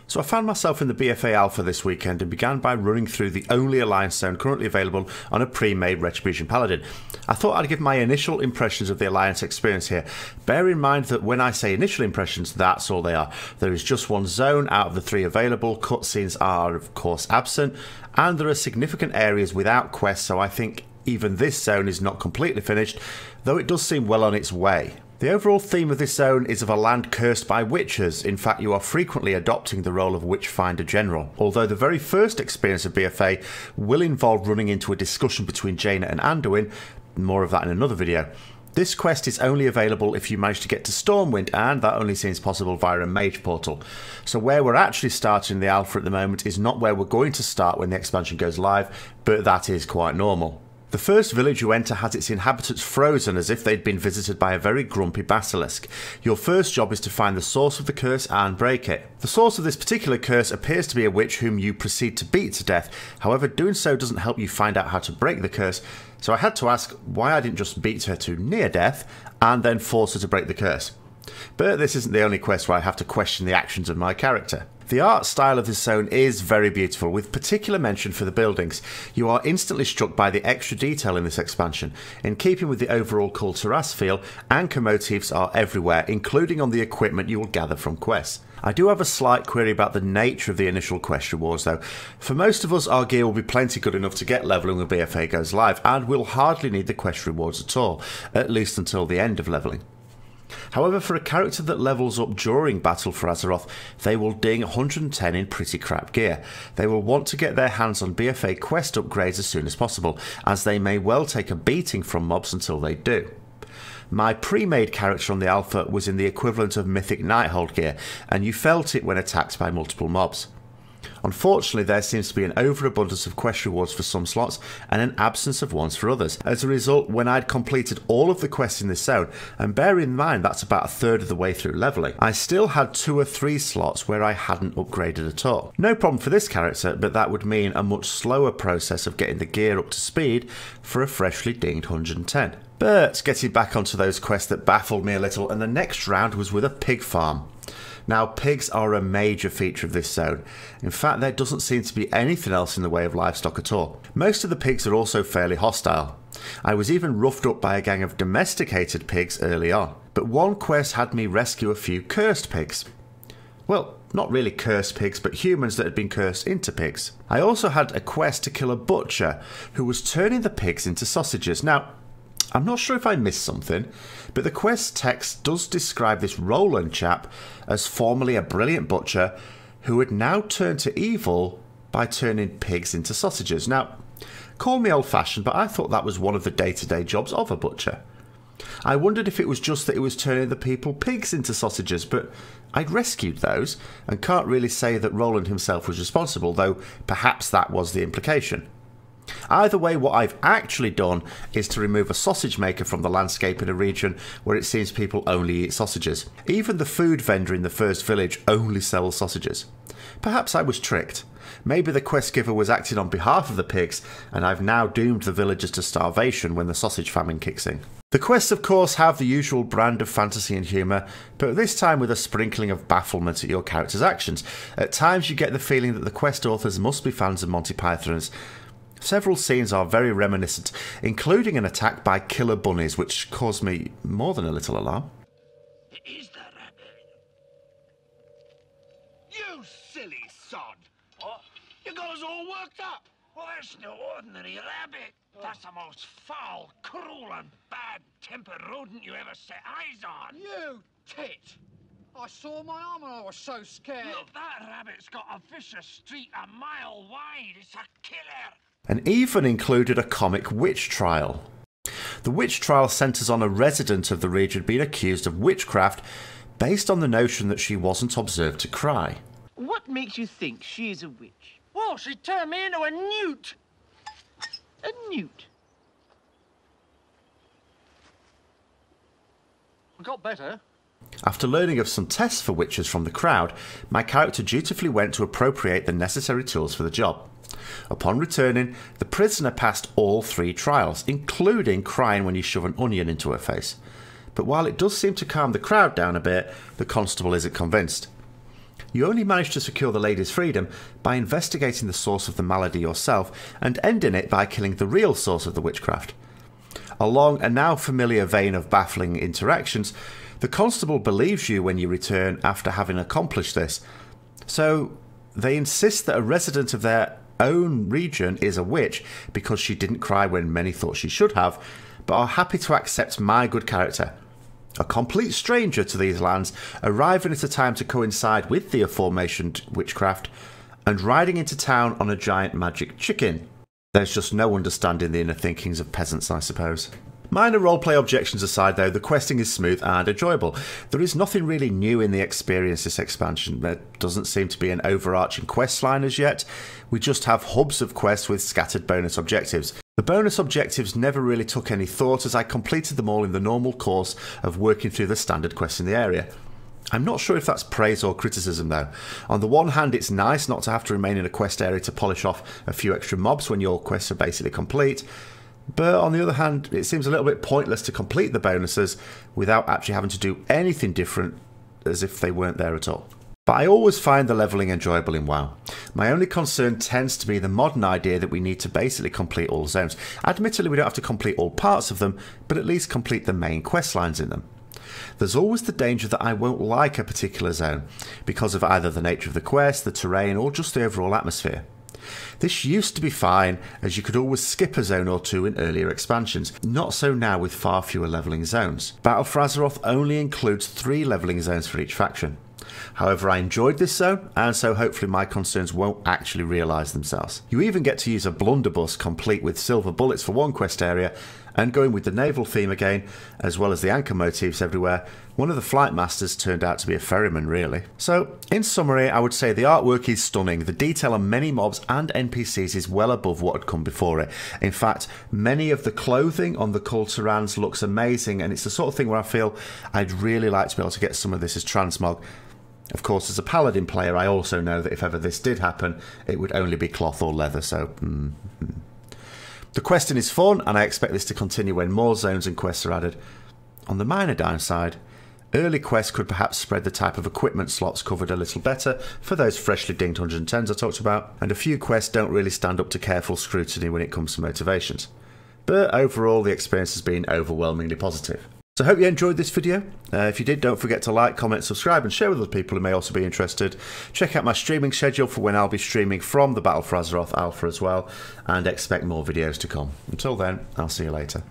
So I found myself in the BFA Alpha this weekend and began by running through the only Alliance zone currently available on a pre-made Retribution Paladin. I thought I'd give my initial impressions of the Alliance experience here. Bear in mind that when I say initial impressions, that's all they are. There is just one zone out of the 3 available, cutscenes are of course absent, and there are significant areas without quests, so I think even this zone is not completely finished, though it does seem well on its way. The overall theme of this zone is of a land cursed by witches. In fact, you are frequently adopting the role of Witchfinder General. Although the very first experience of BFA will involve running into a discussion between Jaina and Anduin, more of that in another video. This quest is only available if you manage to get to Stormwind, and that only seems possible via a mage portal. So where we're actually starting the alpha at the moment is not where we're going to start when the expansion goes live, but that is quite normal. The first village you enter has its inhabitants frozen as if they'd been visited by a very grumpy basilisk. Your first job is to find the source of the curse and break it. The source of this particular curse appears to be a witch whom you proceed to beat to death. However, doing so doesn't help you find out how to break the curse, so I had to ask why I didn't just beat her to near death and then force her to break the curse. But this isn't the only quest where I have to question the actions of my character. The art style of this zone is very beautiful, with particular mention for the buildings. You are instantly struck by the extra detail in this expansion. In keeping with the overall Kulturas feel, anchor motifs are everywhere, including on the equipment you will gather from quests. I do have a slight query about the nature of the initial quest rewards though. For most of us, our gear will be plenty good enough to get levelling when BFA goes live, and we'll hardly need the quest rewards at all, at least until the end of levelling. However, for a character that levels up during Battle for Azeroth, they will ding 110 in pretty crap gear. They will want to get their hands on BFA quest upgrades as soon as possible, as they may well take a beating from mobs until they do. My pre-made character on the alpha was in the equivalent of Mythic Nighthold gear, and you felt it when attacked by multiple mobs. Unfortunately, there seems to be an overabundance of quest rewards for some slots and an absence of ones for others. As a result, when I'd completed all of the quests in this zone, and bear in mind that's about a third of the way through levelling, I still had 2 or 3 slots where I hadn't upgraded at all. No problem for this character, but that would mean a much slower process of getting the gear up to speed for a freshly dinged 110. But getting back onto those quests that baffled me a little, and the next round was with a pig farm. Now, pigs are a major feature of this zone. In fact, there doesn't seem to be anything else in the way of livestock at all. Most of the pigs are also fairly hostile. I was even roughed up by a gang of domesticated pigs early on. But one quest had me rescue a few cursed pigs. Well, not really cursed pigs, but humans that had been cursed into pigs. I also had a quest to kill a butcher who was turning the pigs into sausages. Now, I'm not sure if I missed something, but the quest text does describe this Roland chap as formerly a brilliant butcher who had now turned to evil by turning pigs into sausages. Now, call me old-fashioned, but I thought that was one of the day-to-day jobs of a butcher. I wondered if it was just that it was turning the people pigs into sausages, but I'd rescued those and can't really say that Roland himself was responsible, though perhaps that was the implication. Either way, what I've actually done is to remove a sausage maker from the landscape in a region where it seems people only eat sausages. Even the food vendor in the first village only sells sausages. Perhaps I was tricked. Maybe the quest giver was acting on behalf of the pigs, and I've now doomed the villagers to starvation when the sausage famine kicks in. The quests, of course, have the usual brand of fantasy and humour, but this time with a sprinkling of bafflement at your character's actions. At times you get the feeling that the quest authors must be fans of Monty Python. Several scenes are very reminiscent, including an attack by killer bunnies, which caused me more than a little alarm. Is that rabbit? You silly sod! What? You got us all worked up! Well, that's no ordinary rabbit. That's the most foul, cruel and bad-tempered rodent you ever set eyes on. You tit! I saw my arm and I was so scared. Look, that rabbit's got a vicious streak a mile wide. It's a killer. And even included a comic witch trial. The witch trial centres on a resident of the region being accused of witchcraft based on the notion that she wasn't observed to cry. What makes you think she is a witch? Well, she turned me into a newt. A newt? I got better. After learning of some tests for witches from the crowd, my character dutifully went to appropriate the necessary tools for the job. Upon returning, the prisoner passed all 3 trials, including crying when you shove an onion into her face. But while it does seem to calm the crowd down a bit, the constable isn't convinced. You only manage to secure the lady's freedom by investigating the source of the malady yourself and ending it by killing the real source of the witchcraft. Along a now familiar vein of baffling interactions, the constable believes you when you return after having accomplished this. So they insist that a resident of their own region is a witch because she didn't cry when many thought she should have, but are happy to accept my good character, a complete stranger to these lands, arriving at a time to coincide with the aforementioned witchcraft, and riding into town on a giant magic chicken. There's just no understanding the inner thinkings of peasants, I suppose. Minor roleplay objections aside though, the questing is smooth and enjoyable. There is nothing really new in the experience this expansion. There doesn't seem to be an overarching quest line as yet. We just have hubs of quests with scattered bonus objectives. The bonus objectives never really took any thought as I completed them all in the normal course of working through the standard quests in the area. I'm not sure if that's praise or criticism though. On the one hand, it's nice not to have to remain in a quest area to polish off a few extra mobs when your quests are basically complete. But on the other hand, it seems a little bit pointless to complete the bonuses without actually having to do anything different as if they weren't there at all. But I always find the levelling enjoyable in WoW. My only concern tends to be the modern idea that we need to basically complete all zones. Admittedly, we don't have to complete all parts of them, but at least complete the main quest lines in them. There's always the danger that I won't like a particular zone because of either the nature of the quest, the terrain, or just the overall atmosphere. This used to be fine, as you could always skip a zone or two in earlier expansions. Not so now with far fewer levelling zones. Battle for Azeroth only includes 3 levelling zones for each faction. However, I enjoyed this zone, and so hopefully my concerns won't actually realise themselves. You even get to use a blunderbuss complete with silver bullets for one quest area, and going with the naval theme again, as well as the anchor motifs everywhere, one of the flight masters turned out to be a ferryman really. So, in summary, I would say the artwork is stunning, the detail on many mobs and NPCs is well above what had come before it. In fact, many of the clothing on the Kulturans looks amazing, and it's the sort of thing where I feel I'd really like to be able to get some of this as transmog. Of course, as a paladin player, I also know that if ever this did happen, it would only be cloth or leather, so... The questing is fun, and I expect this to continue when more zones and quests are added. On the minor downside, early quests could perhaps spread the type of equipment slots covered a little better for those freshly dinged 110s I talked about, and a few quests don't really stand up to careful scrutiny when it comes to motivations. But overall, the experience has been overwhelmingly positive. So I hope you enjoyed this video. If you did, don't forget to like, comment, subscribe and share with other people who may also be interested. Check out my streaming schedule for when I'll be streaming from the Battle for Azeroth Alpha as well, and expect more videos to come. Until then, I'll see you later.